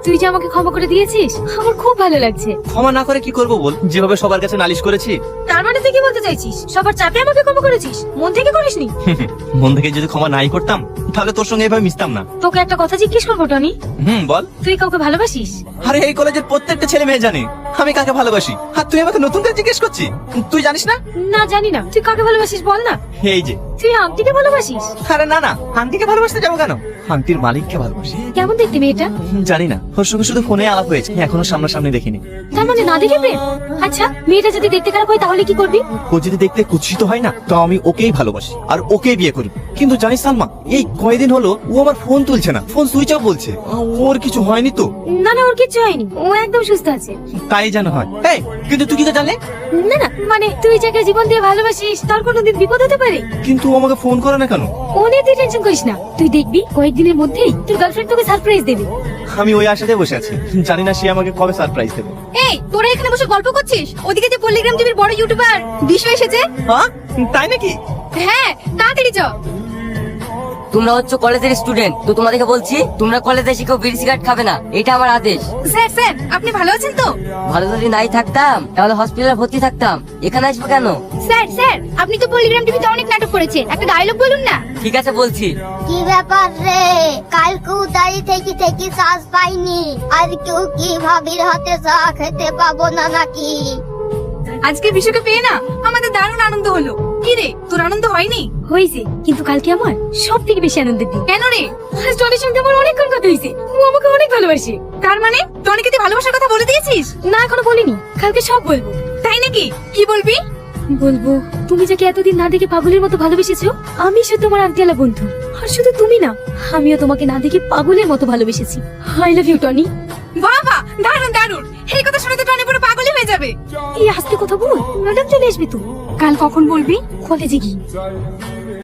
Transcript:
তুই যে আমাকে ক্ষমা করে দিয়েছিস আমার খুব ভালো লাগছে। ক্ষমা না করে কি করব বল, যেভাবে সবার কাছে নালিশ করেছি। তার মানে তুই কি বলতে চাইছিস সবার চাপে আমাকে ক্ষমা করেছিস, মন থেকে করিসনি? মন থেকে যদি ক্ষমা নাই করতাম তাহলে তোর সঙ্গে এভাবে মিশতাম না। তোকে একটা কথা জিজ্ঞেস করবো টনি, বল। তুই কাউকে ভালোবাসিস? আরে এই কলেজের প্রত্যেকটা ছেলে মেয়ে জানে আমি কাকে ভালোবাসি, আর তুই আমাকে নতুন করে জিজ্ঞেস করছিস? তুই জানিস না? না জানি না, তুই কাকে ভালোবাসিস বল না। এই যে তুই আন্টিকে ভালোবাসিস? আরে না না, আন্টিকে ভালোবাসতে যাবো কেন, আন্টির মালিককে ভালোবাসি। কেমন দেখতে মেয়েটা? জানি না, ওর সঙ্গে শুধু ফোনে আলাপ হয়েছে, এখনো সামনাসামনি দেখিনি। তার মানে না দেখে প্রেম? আচ্ছা মেয়েটা যদি দেখতে খারাপ হয় তাহলে কি করবি? ও যদি দেখতে কুৎসিত হয় না তো আমি ওকেই ভালোবাসি আর ওকেই বিয়ে করি। কিন্তু জানিস সালমা, এই কয়দিন হলো ও আমার ফোন তুলছে না, ফোন সুইচ অফ বলছে। ওর কিছু হয়নি তো? না না ওর কিচ্ছু হয়নি, ও একদম সুস্থ আছে। তাই যেন হয়। এই কিন্তু তুই কি তো জানলে? না না মানে তুই যাকে জীবন দিয়ে ভালোবাসিস তার কোনোদিন বিপদ হতে পারে। কিন্তু ও আমাকে ফোন করে না কেন? ও নিয়ে তুই টেনশন করিস না, তুই দেখবি কয়েকদিনের মধ্যেই তোর গার্লফ্রেন্ড তোকে সারপ্রাইজ দেবে। আমি ওই আশাতে বসে আছি, জানি না সে আমাকে কবে সারপ্রাইজ দেবে। এই তোরা এখানে বসে গল্প করছিস, ওদিকে যে পল্লীগ্রাম টিভির বড় ইউটিউবার বিশু এসেছে। হ্যাঁ তাই নাকি? হ্যাঁ তাড়াতাড়ি চ। তোমরা হচ্ছে কলেজের স্টুডেন্ট, তো তোমাদেরকে বলছি তোমরা কলেজে এসে কেউ বিড়ি সিগারেট খাবে না, এটা আমার আদেশ। স্যার স্যার আপনি ভালো আছেন তো? ভালো যদি নাই থাকতাম তাহলে হসপিটালে ভর্তি থাকতাম, এখানে আসবো কেন? স্যার স্যার আপনি তো পল্লীগ্রাম টিভিতে অনেক নাটক করেছেন, একটা ডায়লগ বলুন না। ঠিক আছে বলছি। কি ব্যাপার রে, কালকে দাঁড়িয়ে থেকে থেকে শ্বাস পাইনি, আর কেউ কি ভাবির হাতে চা খেতে পাবো না নাকি? আজকে বিশুকে পেয়ে না আমাদের দারুণ আনন্দ হলো। কি রে তোর আনন্দ হয়নি? হয়েছে, কিন্তু কালকে আমার সব থেকে বেশি আনন্দের দিন। কেন রে? আজ টনির সঙ্গে আমার অনেকক্ষণ কথা হয়েছে, ও আমাকে অনেক ভালোবাসে। তার মানে টনিকে তুই ভালোবাসার কথা বলে দিয়েছিস? না এখনো বলিনি, কালকে সব বলবো। তাই নাকি? কি বলবি? বলবো তুমি যাকে এতদিন না দেখে পাগলের মতো ভালোবেসেছো, আমি শুধু তোমার আন্টিয়ালা বন্ধু। আর শুধু তুমি না, আমিও তোমাকে না দেখে পাগলের মতো ভালোবেসেছি। I love you Tony. বাবা দারুণ দারুণ, এই কথা শুনে তো টনি পুরো পাগলই হয়ে যাবে। এই আস্তে কথা বল, ম্যাডাম চলে আসবে তো। কাল কখন বলবি? কলেজে গিয়ে।